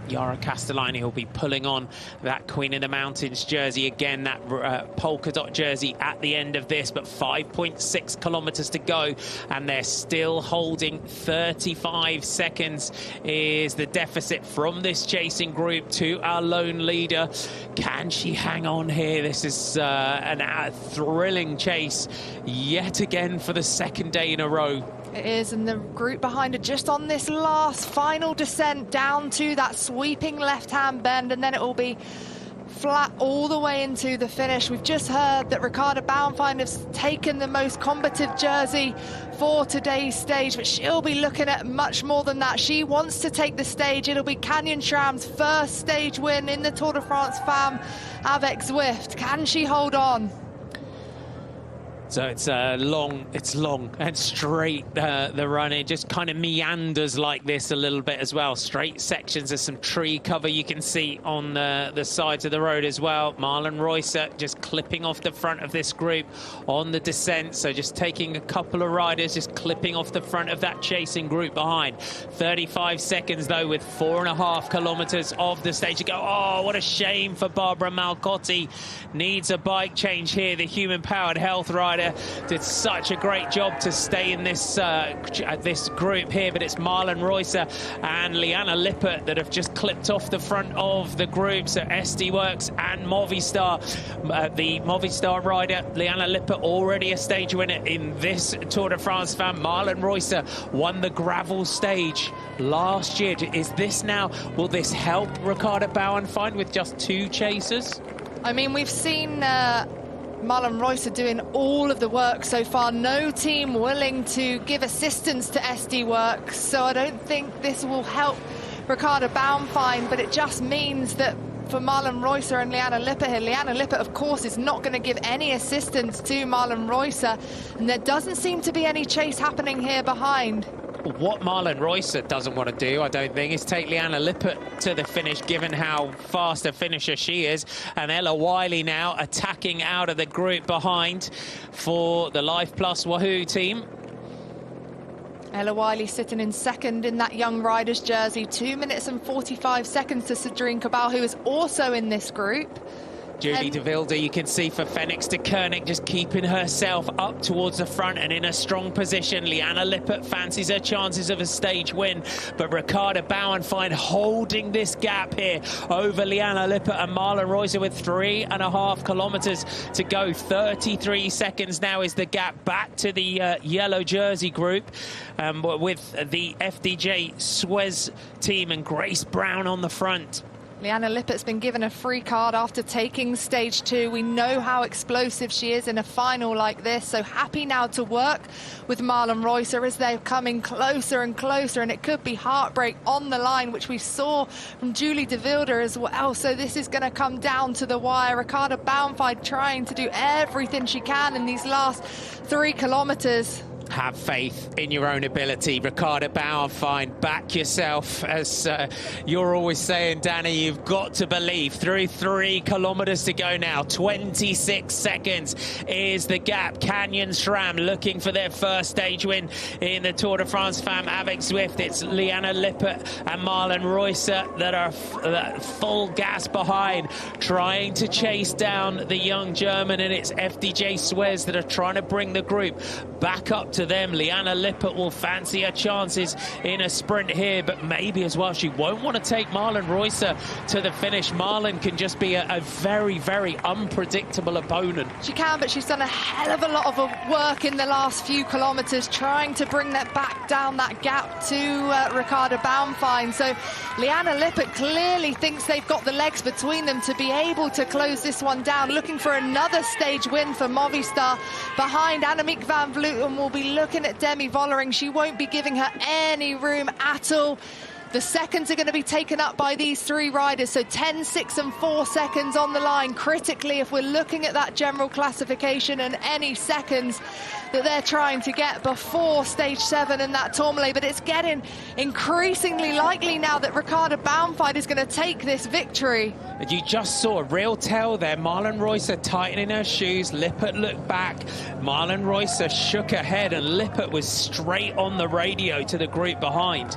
Yara Castellani will be pulling on that Queen of the Mountains jersey again, that polka dot jersey at the end of this, but 5.6 kilometers to go, and they're still holding 35 seconds is the deficit from this chasing group to our lone leader. Can she hang on here? This is a thrilling chase yet again for the second day in a row. It is, and the group behind her just on this last final descent down to that sweeping left-hand bend, and then it will be flat all the way into the finish. We've just heard that Ricarda Bauernfeind has taken the most combative jersey for today's stage, but she'll be looking at much more than that. She wants to take the stage. It'll be Canyon SRAM's first stage win in the Tour de France Femmes avec Zwift. Can she hold on? So it's long and straight, the run. It just kind of meanders like this a little bit as well. Straight sections, there's some tree cover you can see on the sides of the road as well. Marlen Reusser just clipping off the front of this group on the descent. So just taking a couple of riders, just clipping off the front of that chasing group behind. 35 seconds though, with 4.5 kilometers of the stage to go. Oh, what a shame for Barbara Malcotti. Needs a bike change here. The human-powered health rider did such a great job to stay in this this group here, but it's Marlen Reusser and Liana Lippert that have just clipped off the front of the group. So SD Works and Movistar, the Movistar rider Liana Lippert, already a stage winner in this Tour de France Femmes. Marlen Reusser won the gravel stage last year. Is this now, will this help Ricarda Bauernfeind with just 2 chasers? I mean, we've seen Marlen Reusser doing all of the work so far. No team willing to give assistance to SD Works, so I don't think this will help Ricarda Bauernfeind, but it just means that for Marlen Reusser and Liana Lippert here, Liana Lippert, of course, is not going to give any assistance to Marlen Reusser, and there doesn't seem to be any chase happening here behind. What Marlen Reusser doesn't want to do, I don't think, is take Liana Lippert to the finish, given how fast a finisher she is. And Ella Wiley now attacking out of the group behind for the Life Plus Wahoo team. Ella Wiley sitting in second in that young rider's jersey. 2 minutes and 45 seconds to Cedrine Cabal, who is also in this group. Julie de Wilde, you can see for Fenix de Koenig just keeping herself up towards the front and in a strong position. Liana Lippert fancies her chances of a stage win, but Ricarda Bauernfeind holding this gap here over Liana Lippert and Marlen Reusser with 3.5 kilometers to go. 33 seconds now is the gap back to the yellow jersey group, with the FDJ Suez team and Grace Brown on the front. Liana Lippert's been given a free card after taking stage 2. We know how explosive she is in a final like this, so happy now to work with Marlen Reusser as they're coming closer and closer, and it could be heartbreak on the line, which we saw from Julie de Wilde as well. So this is going to come down to the wire. Ricarda Bauernfeind trying to do everything she can in these last 3 kilometers. Have faith in your own ability, Ricarda Bauernfeind. Back yourself, as you're always saying, Danny. You've got to believe. Through 3 kilometers to go now. 26 seconds is the gap. Canyon SRAM looking for their first stage win in the Tour de France Femmes avec Zwift. It's Liana Lippert and Marlen Reusser that are full gas behind, trying to chase down the young German, and it's FDJ Suez that are trying to bring the group back up to them. Liana Lippert will fancy her chances in a sprint here, but maybe as well she won't want to take Marlen Reusser to the finish. Marlen can just be a very, very unpredictable opponent. She can, but she's done a hell of a lot of work in the last few kilometers trying to bring that back down that gap to Ricarda Bauernfeind. So Liana Lippert clearly thinks they've got the legs between them to be able to close this one down, looking for another stage win for Movistar. Behind, Annemiek van Vleuten will be looking at Demi Vollering. She won't be giving her any room at all. The seconds are going to be taken up by these 3 riders, so 10, 6 and 4 seconds on the line. Critically, if we're looking at that general classification and any seconds that they're trying to get before stage 7 and that Tourmalet, but it's getting increasingly likely now that Ricarda Bauernfeind is going to take this victory. You just saw a real tell there. Marlen Reusser tightening her shoes. Lippert looked back. Marlen Reusser shook her head, and Lippert was straight on the radio to the group behind.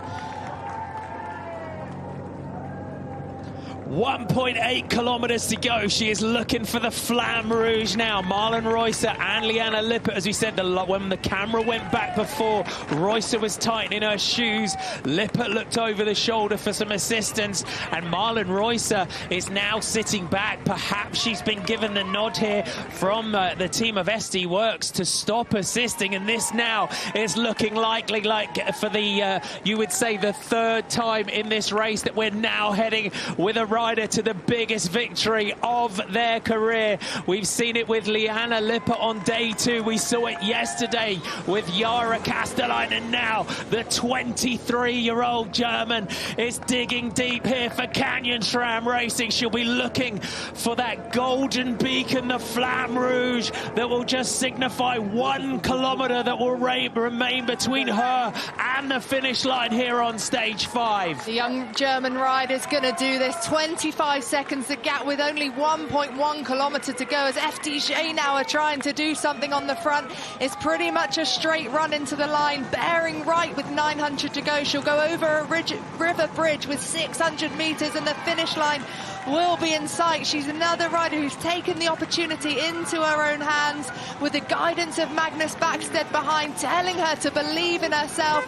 1.8 kilometers to go. She is looking for the Flamme Rouge now. Marlen Reusser and Liane Lippert, as we said, when the camera went back before, Reusser was tightening her shoes. Lippert looked over the shoulder for some assistance, and Marlen Reusser is now sitting back. Perhaps she's been given the nod here from the team of SD Works to stop assisting, and this now is looking likely like for the, you would say, the third time in this race that we're now heading with a rider to the biggest victory of their career. We've seen it with Liane Lippert on day 2. We saw it yesterday with Yara Castelline, and now the 23-year-old German is digging deep here for Canyon SRAM Racing. She'll be looking for that golden beacon, the Flamme Rouge, that will just signify 1 kilometer that will remain between her and the finish line here on stage 5. The young German rider's going to do this. 25 seconds the gap with only 1.1 kilometer to go, as FDJ now are trying to do something on the front. It's pretty much a straight run into the line, bearing right with 900 to go. She'll go over a river bridge with 600 meters, and the finish line will be in sight. She's another rider who's taken the opportunity into her own hands with the guidance of Magnus Backstedt behind, telling her to believe in herself.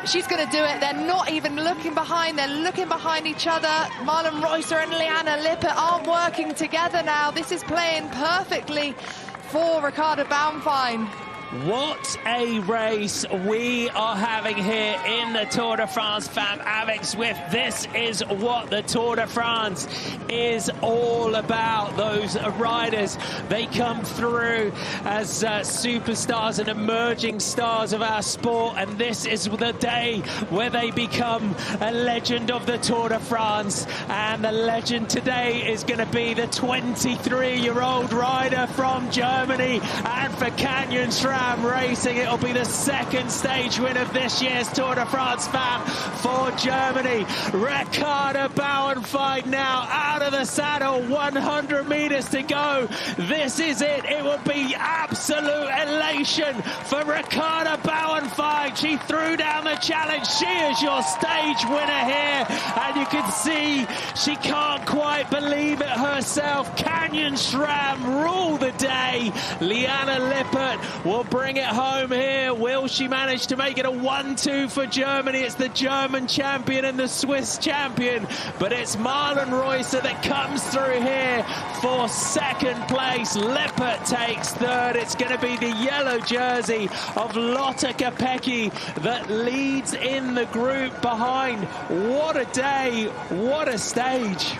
She's going to do it. They're not even looking behind. They're looking behind each other. Marlen Reusser and Liane Lippert aren't working together now. This is playing perfectly for Ricarda Bauernfeind. What a race we are having here in the Tour de France Femmes avec Zwift. This is what the Tour de France is all about. Those riders, they come through as superstars and emerging stars of our sport, and this is the day where they become a legend of the Tour de France. And the legend today is going to be the 23-year-old rider from Germany, and for Canyon SRAM Racing, it'll be the second stage win of this year's Tour de France Femmes for Germany. Ricarda Bauernfeind now out of the saddle, 100 meters to go. This is it. It will be absolute elation for Ricarda Bauernfeind. She threw down the challenge. She is your stage winner here, and you can see she can't quite believe it herself. Canyon SRAM rule the day. Liane Lippert will bring it home here. Will she manage to make it a 1-2 for Germany? It's the German champion and the Swiss champion, but it's Marlen Reusser that comes through here for second place. Lippert takes third. It's going to be the yellow jersey of Lotta Kopecky that leads in the group behind. What a day, what a stage.